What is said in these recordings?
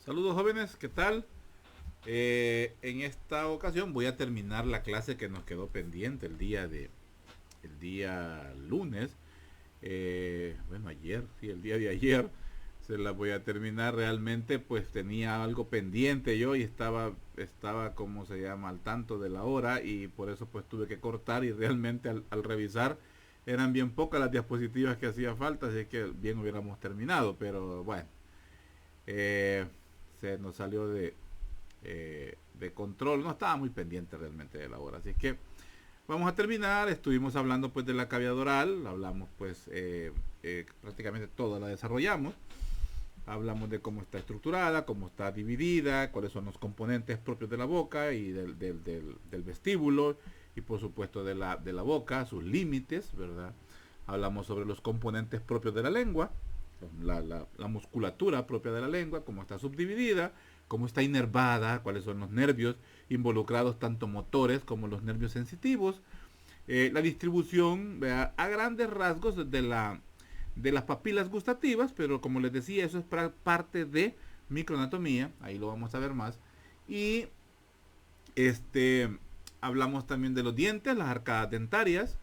Saludos jóvenes, ¿qué tal? En esta ocasión voy a terminar la clase que nos quedó pendiente el día lunes. Bueno, ayer, sí, el día de ayer se la voy a terminar. Realmente pues tenía algo pendiente yo y estaba como se llama al tanto de la hora y por eso pues tuve que cortar y realmente al revisar eran bien pocas las diapositivas que hacía falta, así que bien hubiéramos terminado, pero bueno, eh, se nos salió de control. No estaba muy pendiente realmente de la hora. Así que vamos a terminar. Estuvimos hablando pues de la cavidad oral. Hablamos pues prácticamente toda la desarrollamos. Hablamos de cómo está estructurada, cómo está dividida, cuáles son los componentes propios de la boca y del vestíbulo y por supuesto de la boca, sus límites, ¿verdad? Hablamos sobre los componentes propios de la lengua, la musculatura propia de la lengua, cómo está subdividida, cómo está inervada, cuáles son los nervios involucrados, tanto motores como los nervios sensitivos, la distribución, ¿verdad?, a grandes rasgos de las papilas gustativas, pero como les decía, eso es parte de microanatomía, ahí lo vamos a ver más. Y hablamos también de los dientes, las arcadas dentarias.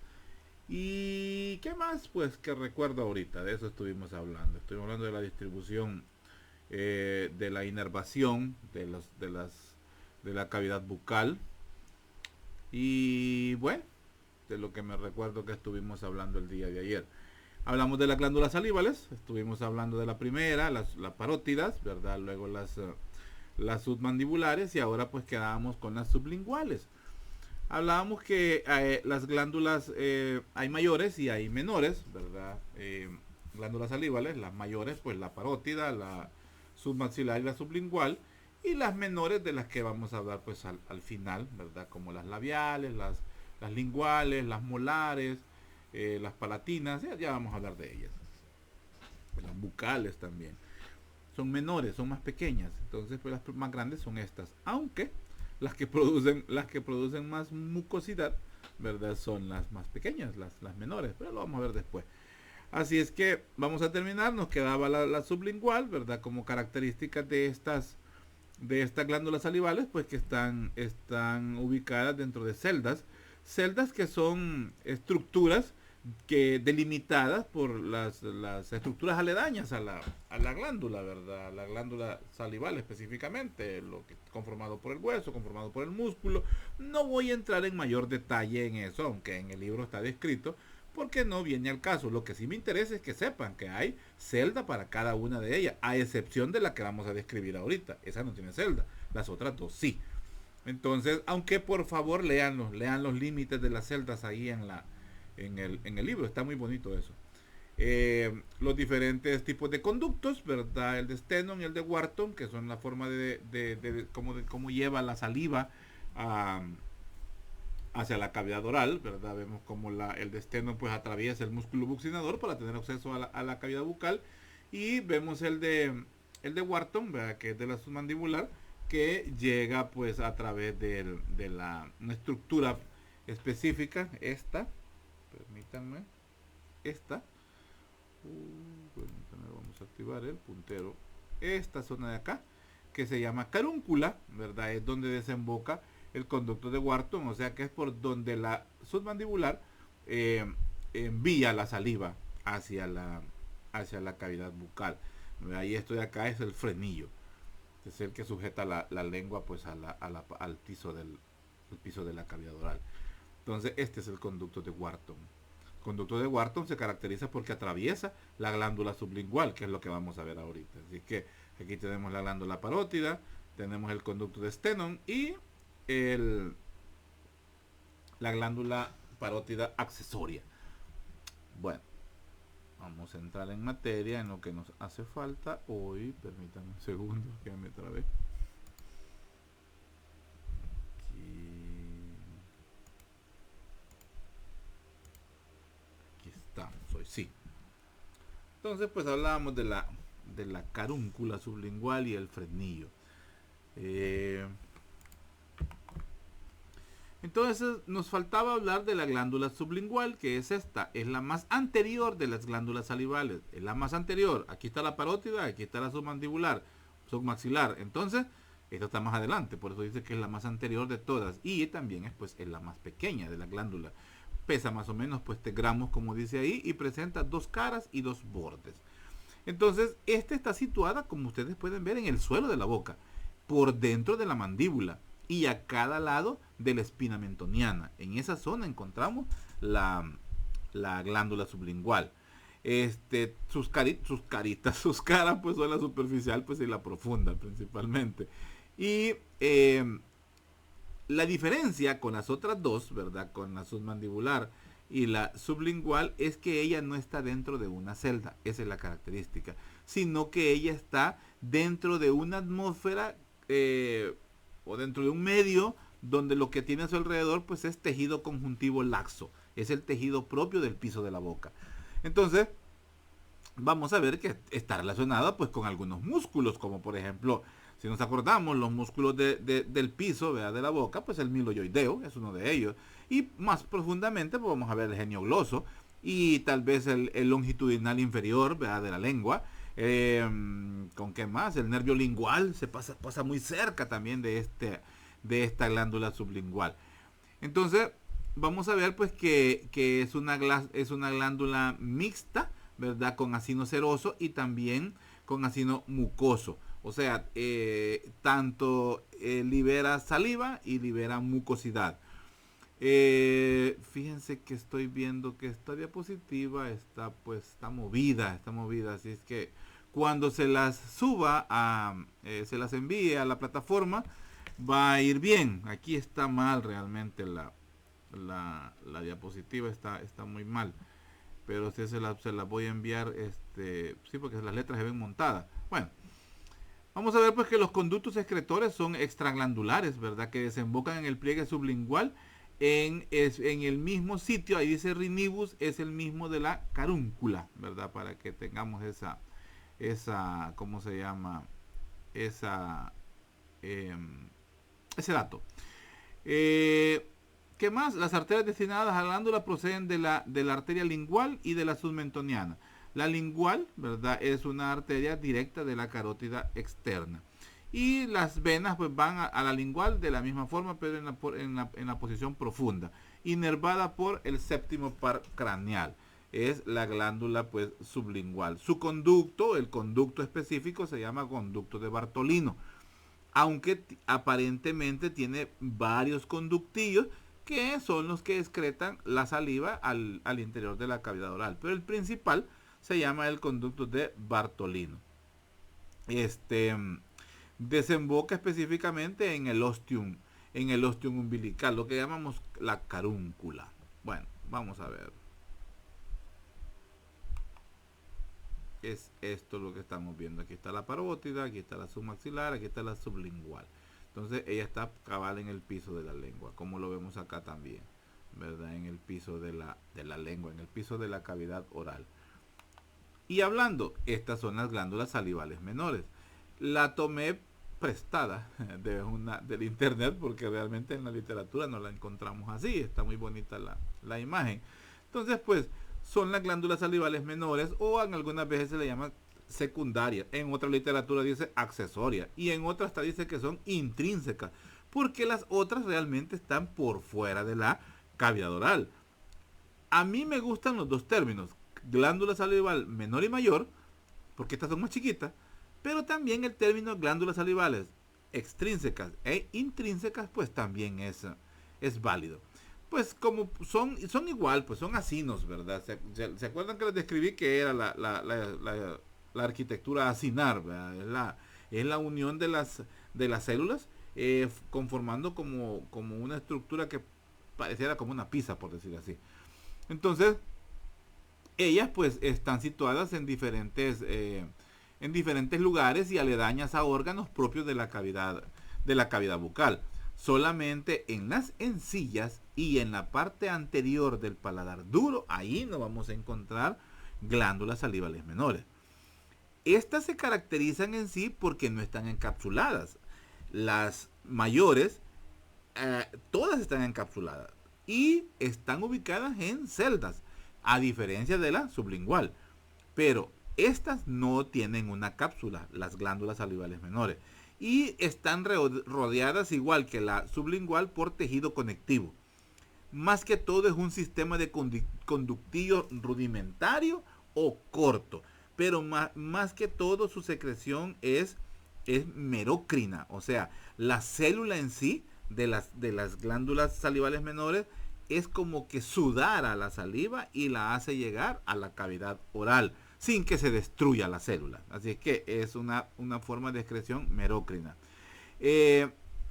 ¿Y qué más? Pues que recuerdo ahorita, de eso estuvimos hablando. Estuvimos hablando de la distribución, de la inervación de la cavidad bucal. Y bueno, de lo que me recuerdo que estuvimos hablando el día de ayer. Hablamos de las glándulas salivales, estuvimos hablando de la primera, las parótidas, ¿verdad? Luego las submandibulares y ahora pues quedábamos con las sublinguales. Hablábamos que las glándulas hay mayores y hay menores, ¿verdad? Glándulas salivales, las mayores, pues la parótida, la submaxilar y la sublingual, y las menores de las que vamos a hablar pues al final, ¿verdad? Como las labiales, las linguales, las molares, las palatinas, ya vamos a hablar de ellas. Las bucales también. Son menores, son más pequeñas, entonces pues las más grandes son estas, aunque las que producen más mucosidad, ¿verdad? Son las más pequeñas, las menores, pero lo vamos a ver después. Así es que vamos a terminar, nos quedaba la sublingual, ¿verdad? Como características de estas glándulas salivales, pues que están ubicadas dentro de celdas que son estructuras que delimitadas por las estructuras aledañas a la glándula, ¿verdad? La glándula salival específicamente, lo que conformado por el hueso, conformado por el músculo. No voy a entrar en mayor detalle en eso, aunque en el libro está descrito, porque no viene al caso. Lo que sí me interesa es que sepan que hay celda para cada una de ellas, a excepción de la que vamos a describir ahorita. Esa no tiene celda, las otras dos sí. Entonces, aunque por favor lean los límites de las celdas ahí en el libro, está muy bonito eso. Los diferentes tipos de conductos, ¿verdad? El de Stenon y el de Wharton, que son la forma de cómo lleva la saliva a, hacia la cavidad oral, ¿verdad? Vemos como el de Stenon pues atraviesa el músculo buccinador para tener acceso a la cavidad bucal, y vemos el de Wharton, ¿verdad?, que es de la submandibular, que llega pues a través una estructura específica, permítanme, esta, permítanme, vamos a activar el puntero, esta zona de acá, que se llama carúncula, ¿verdad? Es donde desemboca el conducto de Wharton, o sea que es por donde la submandibular envía la saliva hacia la cavidad bucal. Ahí esto de acá es el frenillo, es el que sujeta la lengua pues al piso de la cavidad oral. Entonces este es el conducto de Wharton. El conducto de Wharton se caracteriza porque atraviesa la glándula sublingual, que es lo que vamos a ver ahorita. Así que aquí tenemos la glándula parótida, tenemos el conducto de Stenon y la glándula parótida accesoria. Bueno, vamos a entrar en materia, en lo que nos hace falta hoy. Permítanme un segundo, que me trabé. Aquí estamos hoy, sí. Entonces, pues hablábamos de la carúncula sublingual y el frenillo. Entonces nos faltaba hablar de la glándula sublingual, que es esta, es la más anterior de las glándulas salivales, es la más anterior. Aquí está la parótida, aquí está la submandibular. submaxilar. Entonces, esta está más adelante, por eso dice que es la más anterior de todas y también es pues es la más pequeña de la glándula. Pesa más o menos pues 3 gramos como dice ahí y presenta 2 caras y 2 bordes. Entonces, esta está situada, como ustedes pueden ver, en el suelo de la boca, por dentro de la mandíbula y a cada lado de la espina mentoniana. En esa zona encontramos la glándula sublingual. Sus caritas, sus caras, pues son la superficial, pues y la profunda principalmente. Y la diferencia con las otras dos, ¿verdad? Con la submandibular y la sublingual es que ella no está dentro de una celda, esa es la característica, sino que ella está dentro de una atmósfera o dentro de un medio donde lo que tiene a su alrededor pues es tejido conjuntivo laxo, es el tejido propio del piso de la boca. Entonces, vamos a ver que está relacionada pues con algunos músculos, como por ejemplo, si nos acordamos, los músculos del piso, ¿verdad? De la boca, pues el miloioideo es uno de ellos. Y más profundamente, pues vamos a ver el geniogloso y tal vez el longitudinal inferior, ¿verdad? De la lengua. ¿Con qué más? El nervio lingual se pasa muy cerca también de esta glándula sublingual. Entonces, vamos a ver pues que es una glándula mixta, ¿verdad? Con acino seroso y también con acino mucoso. O sea, tanto libera saliva y libera mucosidad. Fíjense que estoy viendo que esta diapositiva está movida, así es que cuando se las suba se las envíe a la plataforma, va a ir bien. Aquí está mal realmente la diapositiva, está muy mal, pero si se la voy a enviar, sí, porque las letras se ven montadas. Bueno, vamos a ver pues que los conductos excretores son extraglandulares, ¿verdad? Que desembocan en el pliegue sublingual en el mismo sitio, ahí dice rinibus, es el mismo de la carúncula, ¿verdad? Para que tengamos ¿cómo se llama? Ese dato. ¿Qué más? Las arterias destinadas a la glándula proceden de la arteria lingual y de la submentoniana. La lingual, ¿verdad? Es una arteria directa de la carótida externa. Y las venas pues van a la lingual de la misma forma, pero en la posición profunda, inervada por el séptimo par craneal. Es la glándula pues sublingual. Su conducto, el conducto específico, se llama conducto de Bartolino, aunque aparentemente tiene varios conductillos que son los que excretan la saliva al interior de la cavidad oral, pero el principal se llama el conducto de Bartolino. Desemboca específicamente en el ostium umbilical, lo que llamamos la carúncula. Bueno, vamos a ver. Es esto lo que estamos viendo. Aquí está la parótida, aquí está la submaxilar, aquí está la sublingual. Entonces ella está cabal en el piso de la lengua, como lo vemos acá también, ¿verdad? En el piso de la lengua, en el piso de la cavidad oral. Y hablando, estas son las glándulas salivales menores. La tomé prestada del internet porque realmente en la literatura no la encontramos así. Está muy bonita la imagen. Entonces, pues, son las glándulas salivales menores, o en algunas veces se le llama secundaria. En otra literatura dice accesoria y en otra hasta dice que son intrínsecas, porque las otras realmente están por fuera de la cavidad oral. A mí me gustan los dos términos, glándula salival menor y mayor, porque estas son más chiquitas, pero también el término glándulas salivales extrínsecas e intrínsecas pues también es válido. Pues como son igual, pues son acinos, ¿verdad? ¿Se acuerdan que les describí que era la arquitectura acinar, ¿verdad? Es la unión de las células conformando como una estructura que pareciera como una pizza, por decir así. Entonces, ellas pues están situadas en diferentes lugares y aledañas a órganos propios de la cavidad bucal. Solamente en las encías y en la parte anterior del paladar duro, ahí no vamos a encontrar glándulas salivales menores. Estas se caracterizan en sí porque no están encapsuladas. Las mayores, todas están encapsuladas y están ubicadas en celdas, a diferencia de la sublingual. Pero Estas no tienen una cápsula, las glándulas salivales menores, y están rodeadas igual que la sublingual por tejido conectivo. Más que todo es un sistema de conductillo rudimentario o corto, pero más que todo su secreción es merócrina, o sea, la célula en sí de las glándulas salivales menores es como que sudara la saliva y la hace llegar a la cavidad oral sin que se destruya la célula. Así es que es una forma de excreción merócrina.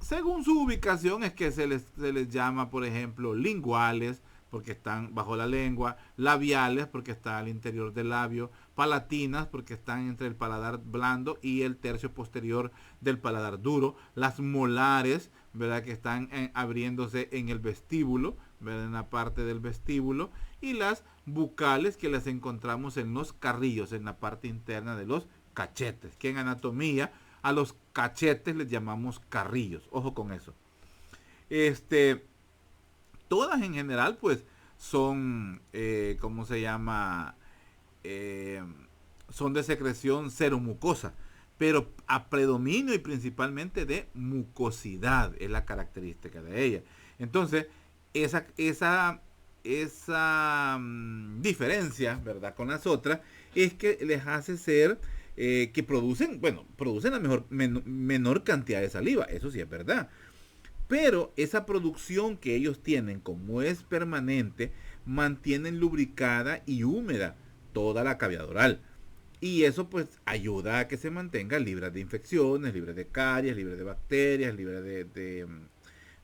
Según su ubicación es que se les llama, por ejemplo, linguales, porque están bajo la lengua, labiales, porque están al interior del labio, palatinas, porque están entre el paladar blando y el tercio posterior del paladar duro, las molares, ¿verdad?, que están abriéndose en el vestíbulo, ¿verdad?, en la parte del vestíbulo, y las bucales, que las encontramos en los carrillos, en la parte interna de los cachetes, que en anatomía a los cachetes les llamamos carrillos. Ojo con eso. Todas en general pues son, ¿cómo se llama? Son de secreción seromucosa, pero a predominio y principalmente de mucosidad es la característica de ella. Entonces, esa diferencia, ¿verdad?, con las otras es que les hace ser que producen la menor cantidad de saliva, eso sí es verdad. Pero esa producción que ellos tienen, como es permanente, mantienen lubricada y húmeda toda la cavidad oral. Y eso pues ayuda a que se mantenga libre de infecciones, libre de caries, libre de bacterias, libre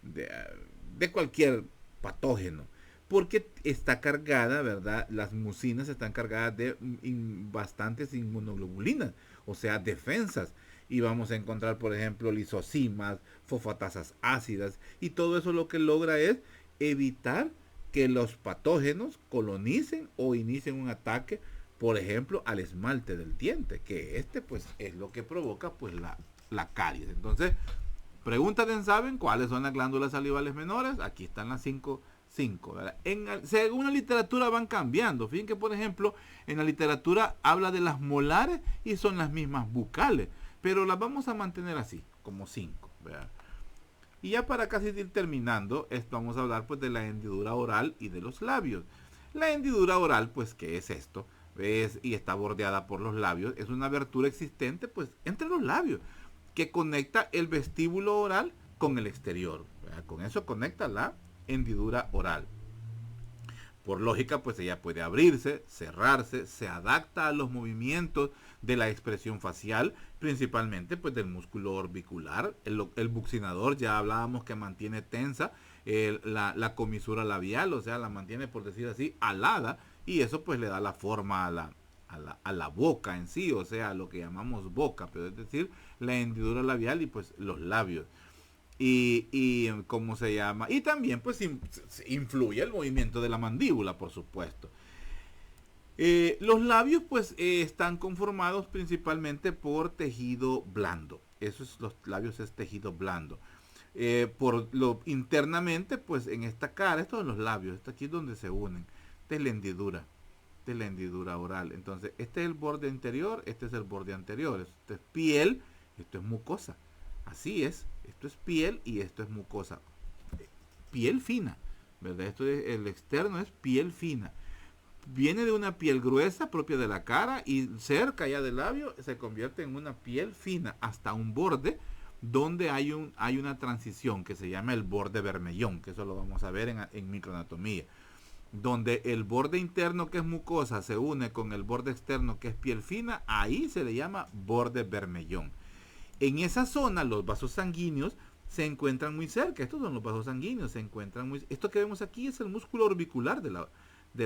de cualquier patógeno. Porque está cargada, ¿verdad? Las mucinas están cargadas de bastantes inmunoglobulinas, o sea, defensas. Y vamos a encontrar, por ejemplo, lisocimas, fosfatasas ácidas, y todo eso lo que logra es evitar que los patógenos colonicen o inicien un ataque, por ejemplo, al esmalte del diente, que pues es lo que provoca pues la caries. Entonces, preguntan, ¿saben cuáles son las glándulas salivales menores? Aquí están las 5, ¿verdad? Según la literatura van cambiando. Fíjense que, por ejemplo, en la literatura habla de las molares y son las mismas bucales, pero las vamos a mantener así, como 5, ¿verdad? Y ya para casi ir terminando, vamos a hablar pues de la hendidura oral y de los labios. La hendidura oral, pues, ¿qué es esto? Y está bordeada por los labios. Es una abertura existente pues entre los labios que conecta el vestíbulo oral con el exterior, ¿verdad? Con eso conecta la hendidura oral. Por lógica, pues ella puede abrirse, cerrarse, se adapta a los movimientos de la expresión facial, principalmente pues del músculo orbicular. El buccinador, ya hablábamos que mantiene tensa la comisura labial, o sea, la mantiene, por decir así, alada, y eso pues le da la forma a la boca en sí, o sea, lo que llamamos boca, pero es decir, la hendidura labial y pues los labios. Y ¿cómo se llama? Y también pues influye el movimiento de la mandíbula, por supuesto. Los labios pues están conformados principalmente por tejido blando. Los labios es tejido blando. Internamente pues en esta cara, esto de los labios, esto aquí es donde se unen. Esta es la hendidura oral. Entonces este es el borde interior, este es el borde anterior. Esto es piel, esto es mucosa. Así es, esto es piel y esto es mucosa. Piel fina, ¿verdad? El externo es piel fina. Viene de una piel gruesa propia de la cara y cerca ya del labio se convierte en una piel fina hasta un borde donde hay una transición que se llama el borde bermellón, que eso lo vamos a ver en microanatomía, donde el borde interno, que es mucosa, se une con el borde externo, que es piel fina. Ahí se le llama borde bermellón. En esa zona los vasos sanguíneos se encuentran muy cerca. Estos son los vasos sanguíneos, se encuentran muy... Esto que vemos aquí es el músculo orbicular de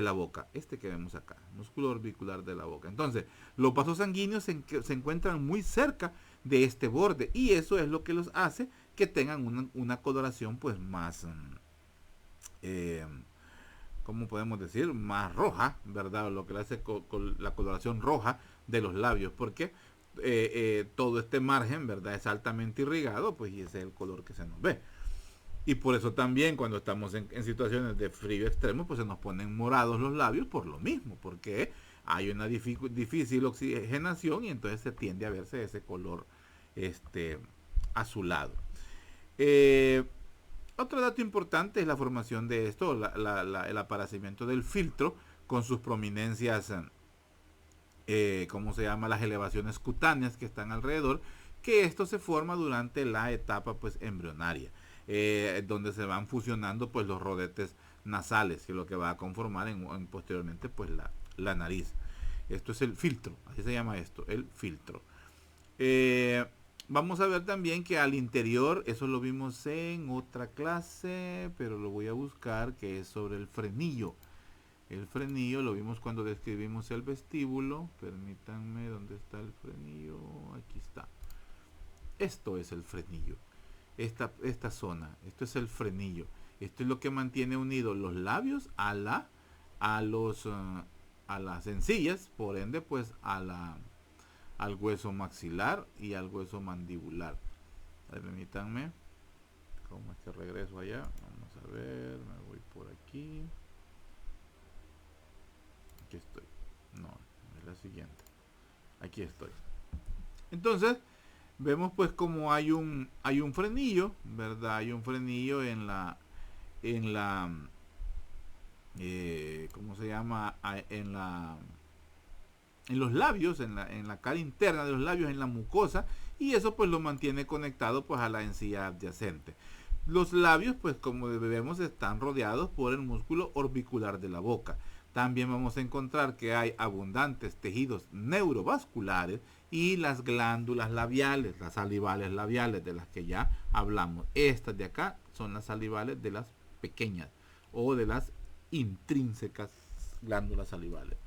la boca. Este que vemos acá, músculo orbicular de la boca. Entonces, los vasos sanguíneos se encuentran muy cerca de este borde, y eso es lo que los hace que tengan una coloración pues más... ¿cómo podemos decir? Más roja, ¿verdad? Lo que le hace con la coloración roja de los labios, porque todo este margen, ¿verdad?, es altamente irrigado, pues, y ese es el color que se nos ve. Y por eso también cuando estamos en situaciones de frío extremo, pues se nos ponen morados los labios por lo mismo, porque hay una difícil oxigenación y entonces se tiende a verse ese color azulado. Eh, Otro dato importante es la formación de esto, el aparecimiento del filtro con sus prominencias, ¿cómo se llama? Las elevaciones cutáneas que están alrededor, que esto se forma durante la etapa pues embrionaria, donde se van fusionando pues los rodetes nasales, que es lo que va a conformar posteriormente pues la nariz. Esto es el filtro, así se llama esto, el filtro. Vamos a ver también que al interior, eso lo vimos en otra clase, pero lo voy a buscar, que es sobre el frenillo. El frenillo lo vimos cuando describimos el vestíbulo. Permítanme, ¿dónde está el frenillo? Aquí está. Esto es el frenillo. Esta zona, esto es el frenillo. Esto es lo que mantiene unidos los labios a las encías, por ende, pues al hueso maxilar y al hueso mandibular. Permítanme, ¿cómo es que regreso allá? Vamos a ver, me voy por aquí. Aquí estoy. No, es la siguiente. Aquí estoy. Entonces, vemos pues como hay un frenillo, ¿verdad? Hay un frenillo en la ¿cómo se llama? En los labios, en la cara interna de los labios, en la mucosa, y eso pues lo mantiene conectado pues a la encía adyacente. Los labios, pues como vemos, están rodeados por el músculo orbicular de la boca. También vamos a encontrar que hay abundantes tejidos neurovasculares y las glándulas labiales, las salivales labiales de las que ya hablamos. Estas de acá son las salivales de las pequeñas o de las intrínsecas glándulas salivales.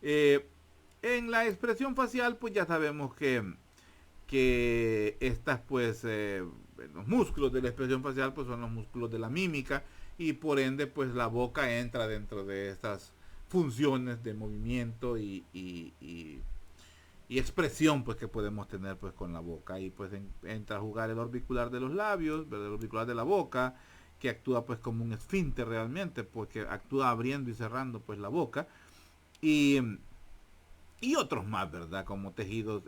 En la expresión facial, pues ya sabemos que estas, pues, los músculos de la expresión facial, pues son los músculos de la mímica, y por ende, pues la boca entra dentro de estas funciones de movimiento y expresión, pues, que podemos tener, pues, con la boca. Y pues entra a jugar el orbicular de los labios, ¿verdad? El orbicular de la boca, que actúa, pues, como un esfínter realmente, porque actúa abriendo y cerrando, pues, la boca. Y otros más, ¿verdad? Como tejidos,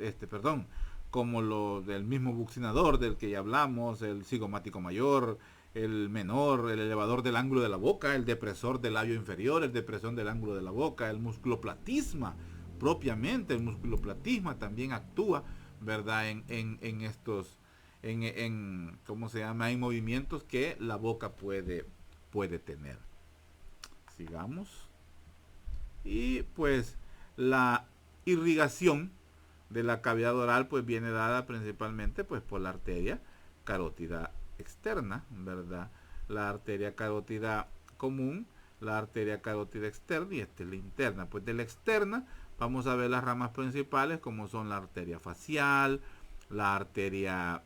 como lo del mismo buccinador del que ya hablamos, el cigomático mayor, el menor, el elevador del ángulo de la boca, el depresor del labio inferior, el depresor del ángulo de la boca, el musculoplatisma, propiamente, el musculoplatisma también actúa, ¿verdad? En estos, ¿cómo se llama? En movimientos que la boca puede tener. Sigamos. Y pues la irrigación de la cavidad oral pues viene dada principalmente pues por la arteria carótida externa, ¿verdad? La arteria carótida común, la arteria carótida externa y esta es la interna. Pues de la externa vamos a ver las ramas principales como son la arteria facial, la arteria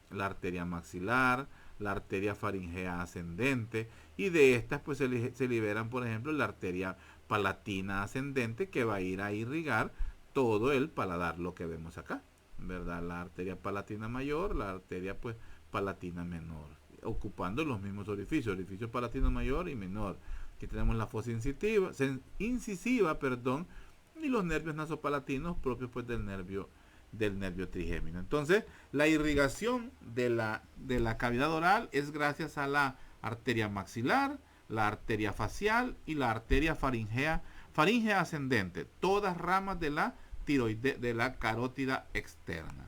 maxilar, la arteria faringea ascendente, y de estas pues se liberan, por ejemplo, la arteria palatina ascendente, que va a ir a irrigar todo el paladar, lo que vemos acá, ¿verdad? La arteria palatina mayor, la arteria pues palatina menor, ocupando los mismos orificios palatino mayor y menor. Aquí tenemos la fosa incisiva, y los nervios nasopalatinos propios pues del nervio trigémino. Entonces, la irrigación de la cavidad oral es gracias a la arteria maxilar, la arteria facial y la arteria faringea ascendente, todas ramas de la de la carótida externa.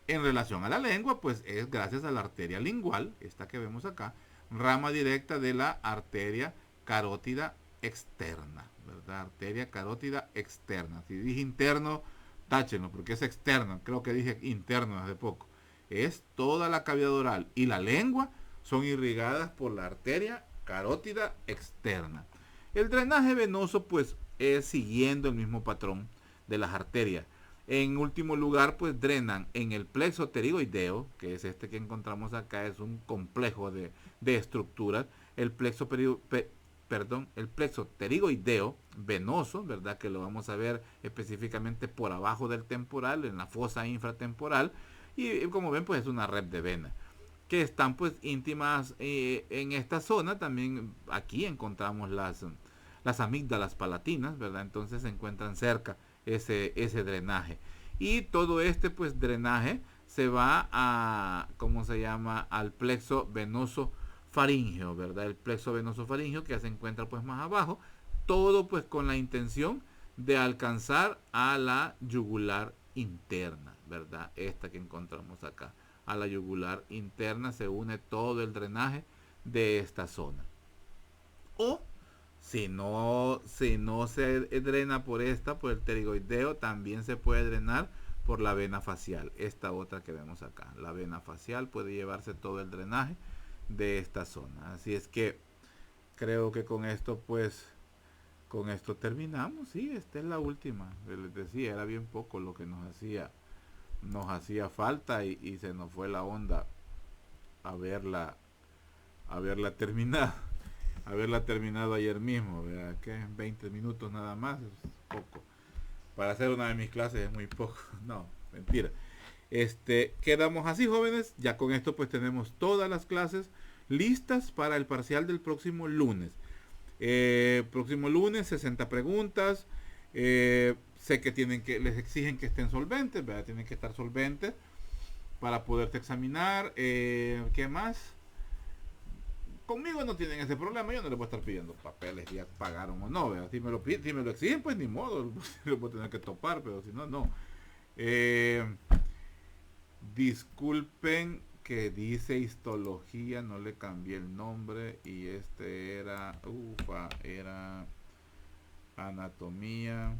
En relación a la lengua, pues es gracias a la arteria lingual, esta que vemos acá, rama directa de la arteria carótida externa, ¿verdad? Arteria carótida externa. Si dije interno, táchenlo, porque es externo. Creo que dije interno hace poco. Es toda la cavidad oral y la lengua son irrigadas por la arteria carótida externa. El drenaje venoso, pues, es siguiendo el mismo patrón de las arterias. En último lugar, pues drenan en el plexo pterigoideo, que es este que encontramos acá, es un complejo de estructuras. El plexo pterigoideo venoso, ¿verdad? Que lo vamos a ver específicamente por abajo del temporal, en la fosa infratemporal. Y como ven, pues es una red de venas que están pues íntimas en esta zona. También aquí encontramos las las amígdalas palatinas, ¿verdad? Entonces se encuentran cerca ese drenaje. Y todo este pues drenaje se va a, ¿cómo se llama? Al plexo venoso faríngeo, ¿verdad? El plexo venoso faríngeo que se encuentra pues más abajo, todo pues con la intención de alcanzar a la yugular interna, ¿verdad? Esta que encontramos acá. A la yugular interna se une todo el drenaje de esta zona. O si no se drena por el pterigoideo, también se puede drenar por la vena facial, esta otra que vemos acá. La vena facial puede llevarse todo el drenaje de esta zona. Así es que creo que con esto terminamos. Sí, esta es la última. Les decía, era bien poco lo que nos hacía falta y se nos fue la onda a verla terminado. Haberla terminado ayer mismo, ¿verdad? Que 20 minutos nada más es poco. Para hacer una de mis clases es muy poco. No, mentira. Quedamos así, jóvenes. Ya con esto pues tenemos todas las clases listas para el parcial del próximo lunes. Próximo lunes, 60 preguntas. Sé que les exigen que estén solventes, ¿verdad? Tienen que estar solventes para poderte examinar. ¿Qué más? Conmigo no tienen ese problema, yo no les voy a estar pidiendo papeles, ya pagaron o no, ¿verdad? Si me lo exigen, pues ni modo, lo voy a tener que topar, pero si no, no. Disculpen que dice histología, no le cambié el nombre y era anatomía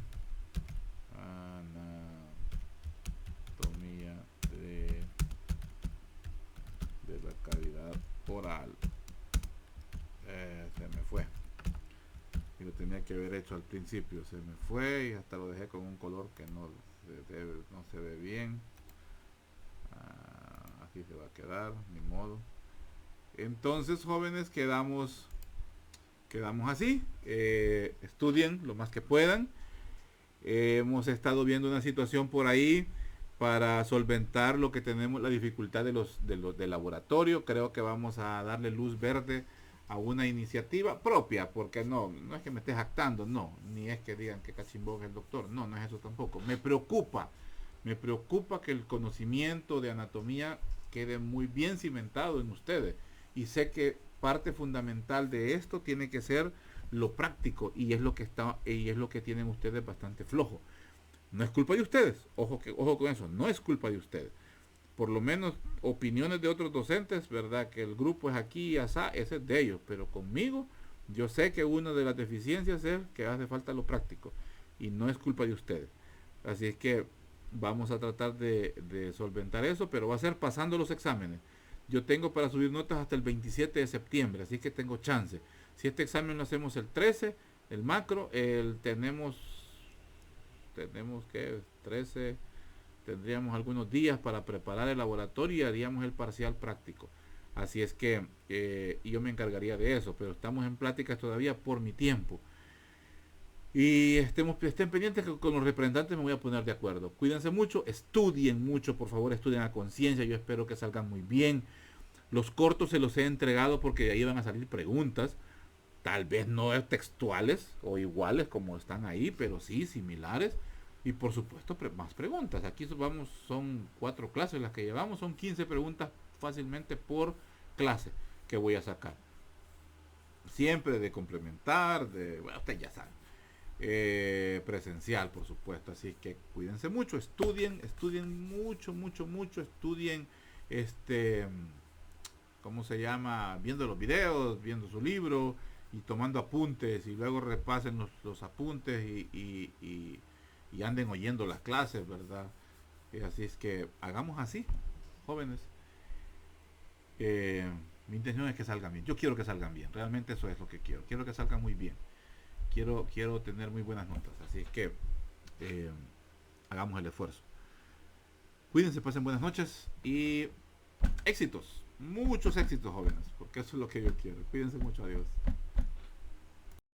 de la cavidad oral. Se me fue y lo tenía que haber hecho al principio, se me fue y hasta lo dejé con un color que no se ve bien. Así se va a quedar, ni modo. Entonces, jóvenes, quedamos así. Estudien lo más que puedan. Hemos estado viendo una situación por ahí para solventar lo que tenemos, la dificultad del laboratorio. Creo que vamos a darle luz verde a una iniciativa propia, porque no es que me esté jactando, no, ni es que digan que Cachimbón es el doctor, no es eso tampoco. Me preocupa que el conocimiento de anatomía quede muy bien cimentado en ustedes, y sé que parte fundamental de esto tiene que ser lo práctico, y es lo que tienen ustedes bastante flojo. No es culpa de ustedes, ojo con eso, no es culpa de ustedes. Por lo menos opiniones de otros docentes, ¿verdad? Que el grupo es aquí y asá, ese es de ellos. Pero conmigo, yo sé que una de las deficiencias es que hace falta lo práctico. Y no es culpa de ustedes. Así es que vamos a tratar de solventar eso, pero va a ser pasando los exámenes. Yo tengo para subir notas hasta el 27 de septiembre, así que tengo chance. Si este examen lo hacemos el 13, el macro, tenemos que 13... tendríamos algunos días para preparar el laboratorio y haríamos el parcial práctico. Así es que yo me encargaría de eso, pero estamos en pláticas todavía por mi tiempo. Y estén pendientes que con los representantes me voy a poner de acuerdo. Cuídense mucho, estudien mucho, por favor, estudien a conciencia. Yo espero que salgan muy bien. Los cortos se los he entregado porque de ahí van a salir preguntas. Tal vez no textuales o iguales como están ahí, pero sí similares. Y por supuesto más preguntas. Aquí son 4 clases las que llevamos, son 15 preguntas fácilmente por clase que voy a sacar. Siempre de complementar, ustedes ya saben. Presencial, por supuesto. Así que cuídense mucho, estudien mucho, estudien ¿cómo se llama? Viendo los videos, viendo su libro y tomando apuntes, y luego repasen los apuntes y anden oyendo las clases, ¿verdad? Así es que hagamos así, jóvenes. Mi intención es que salgan bien. Yo quiero que salgan bien. Realmente eso es lo que quiero. Quiero que salgan muy bien. Quiero tener muy buenas notas. Así es que hagamos el esfuerzo. Cuídense, pasen buenas noches y éxitos. Muchos éxitos, jóvenes. Porque eso es lo que yo quiero. Cuídense mucho. Adiós.